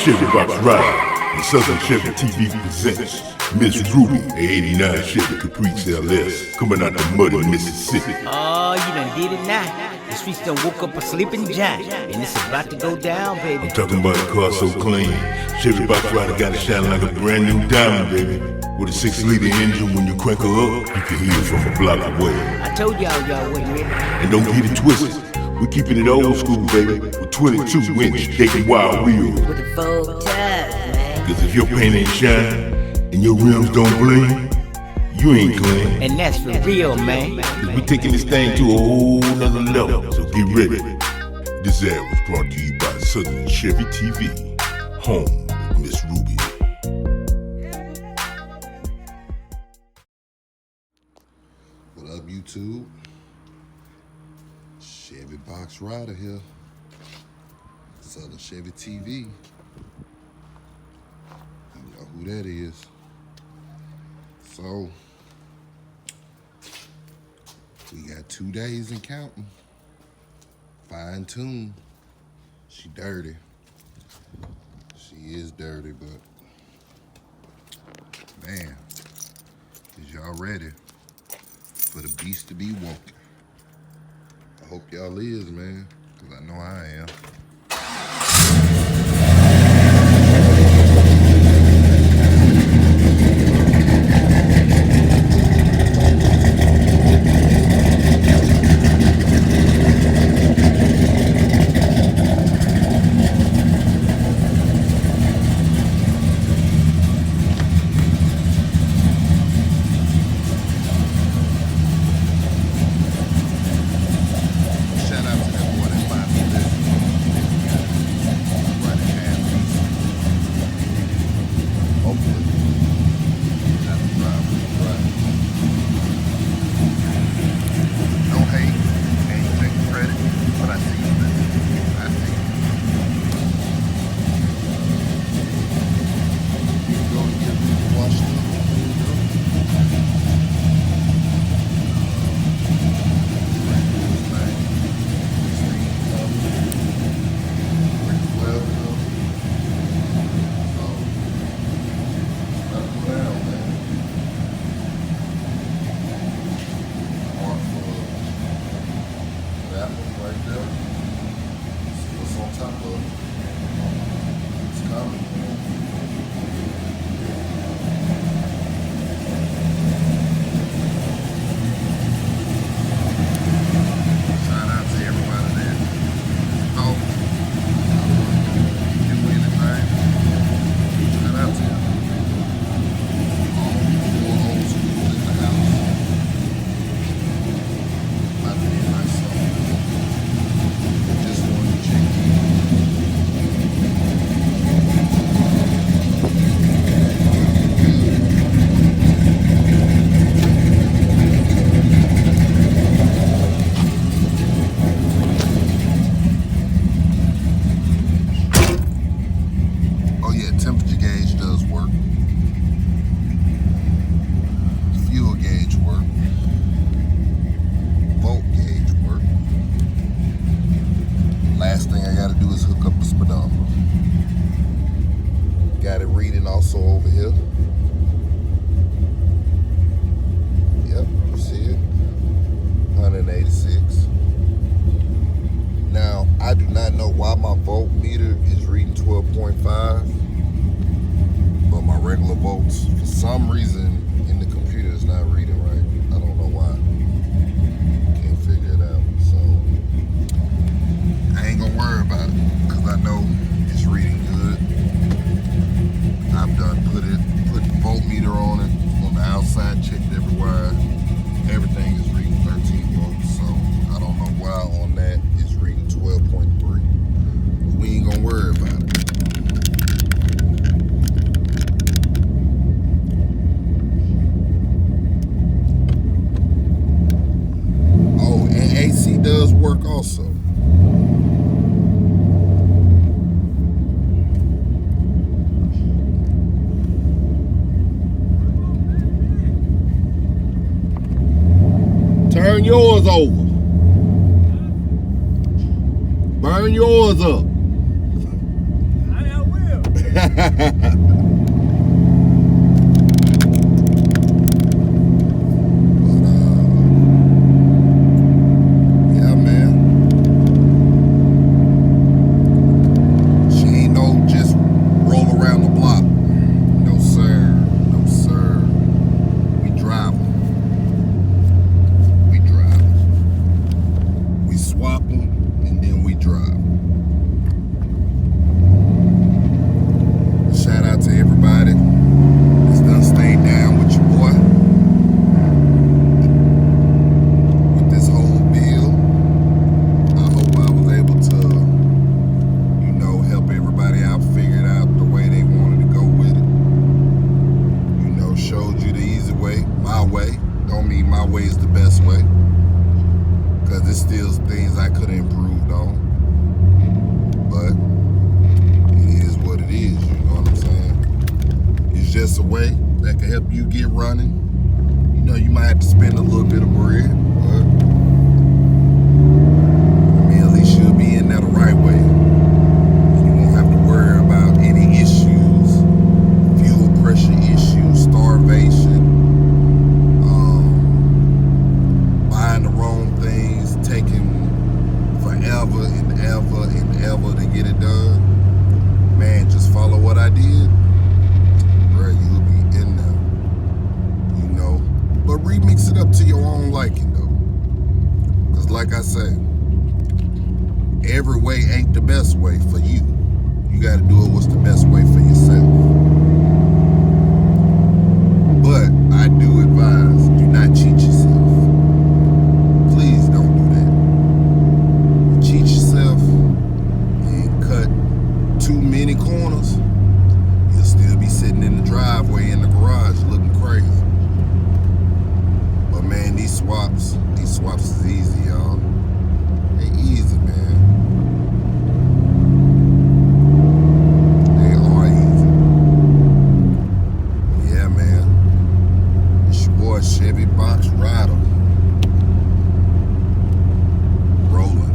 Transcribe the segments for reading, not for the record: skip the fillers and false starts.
Chevy Box Ride, and Southern Chevy TV presents Miss Ruby, a 89 Chevy Caprice LS, coming out the muddy Mississippi. Oh, you done did it now. The streets done woke up a sleeping giant, and it's about to go down, baby. I'm talking about a car so clean, Chevy Box Rider got it shining like a brand new diamond, baby. With a 6-liter engine, when you crank her up, you can hear it from a block away. I told y'all wasn't ready. And don't get it twisted, we're keeping it old school, baby, with 22-inch dating wild wheels. With the full tires, man. Cause if your paint ain't shine, and your rims don't bling, you ain't clean. And that's for real, man. Cause we taking this thing to a whole nother level, so get ready. This ad was brought to you by Southern Chevy TV, home of Miss Ruby. What up, YouTube? Chevy Box Rider here. Southern Chevy TV. You know who that is. So, we got 2 days and counting. Fine tune. She dirty. She is dirty, but man, is y'all ready for the beast to be woken? I hope y'all is, man, because I know I am. Got it reading also over here. Yep, you see it. 186. Now, I do not know why my voltmeter is reading 12.5, but my regular volts, for some reason, in the computer is not reading right. I don't know why. Can't figure it out. So, I ain't gonna worry about it, because I know it's reading good. I've done put the voltmeter on it on the outside, checked everywhere. Everything is reading 13 volts, so I don't know why on that it's reading 12.3. But we ain't gonna worry about it. Oh, and AC does work also. Turn yours over. Burn yours up. I will. Yeah, man. She ain't no just roll around the block. No, sir. No, sir. We drive 'em. We drive 'em. We swap them, and then we drive. Shout out to everybody that's done stayed down with your boy with this whole bill. I hope I was able to, help everybody out, figure it out the way they wanted to go with it. Showed you the easy way, my way. Don't mean my way is the best way, because there's still things I could have improved on. But it is what it is, you know what I'm saying? It's just a way that can help you get running. You might have to spend a little bit of bread, but at least you'll be in there the right way. And you won't have to worry about any issues, fuel pressure issues, starvation, buying the wrong things, taking forever and ever and ever to get it done. Man, just follow what I did, bro, you'll be in there, but remix it up to your own liking, though, because like I say, every way ain't the best way for you. You got to do it what's the best way for yourself. But I do advise, do not cheat yourself. Please don't do that. You cheat yourself and cut too many corners, you'll still be sitting in the driveway in the garage looking crazy. But man, these swaps is easy, y'all. They easy, man. They are easy. Yeah, man. It's your boy Chevy Box Rider. Rolling.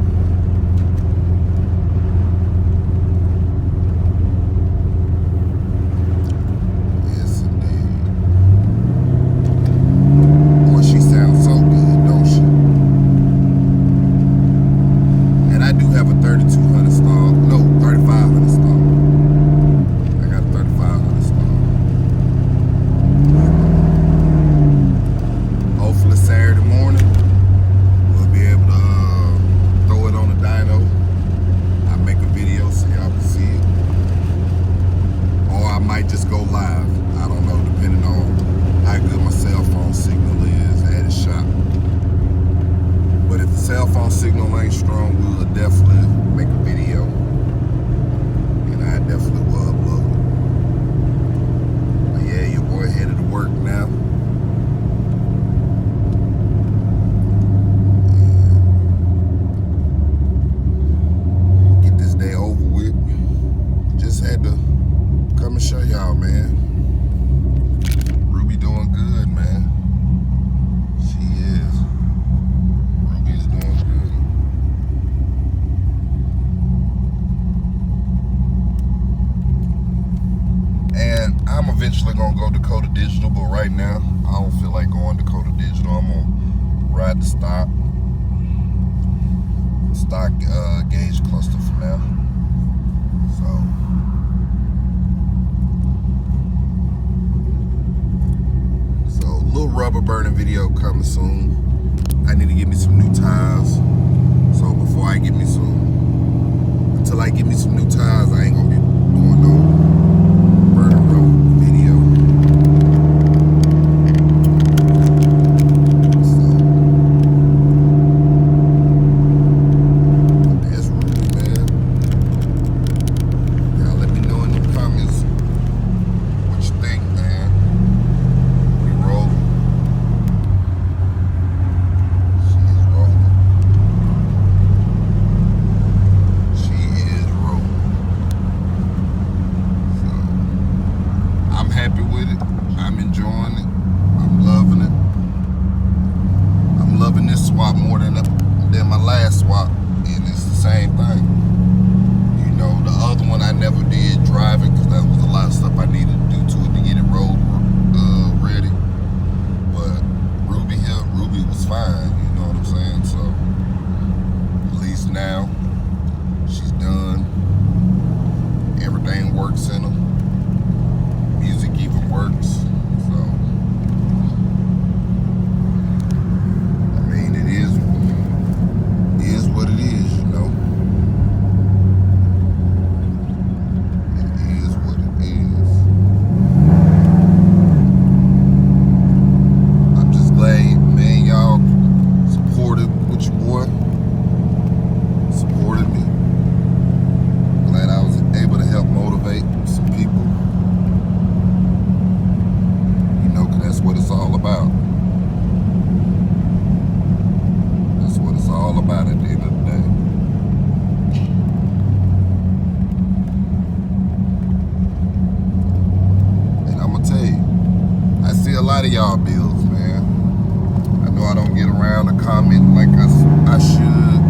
Yes, indeed. Boy, she sounds so good, don't she? And I do have a 3200 stall. No, 3500 stall. I got a 3500 stall. Hopefully Saturday morning we'll be able to throw it on the dyno. I make a video so y'all can see it, or I might just go live. I don't know, depending on how good my cell phone signal is at the shop. But if the cell phone signal ain't strong, we'll definitely make a video, and I definitely will upload it. But yeah, your boy headed to work now. Get this day over with. Just had to come and show y'all, man. Ruby doing good, man. She is. Ruby is doing good. And I'm eventually gonna go Dakota Digital, but right now I don't feel like going Dakota Digital. I'm gonna ride the stock gauge cluster for now. So little rubber burning video coming soon. I need to get me some new tires. So until I get me some new tires, I ain't gonna be doing no burning rubber video. So that's rude, man. Y'all let me know in the comments what you think, man. We rolling. She is rolling. She is rolling. So I'm happy with it. I'm enjoying it. I'm loving it. I'm loving this swap more than my last swap, and it's the same thing. The other one I never did driving because that was a lot of stuff I needed to do to it to get it road ready. But Ruby was fine, you know what I'm saying? So at least now she's done. Everything works in them. Music even works. So I mean, it is what it is, you know. It is what it is. I'm just glad, man, y'all supported with your boy. Supported me. Glad I was able to help motivate some people. You know, 'cause that's what it's all about. That's what it's all about at the end of the day. And I'm gonna tell you, I see a lot of y'all bills, man. I know I don't get around to comment like I should.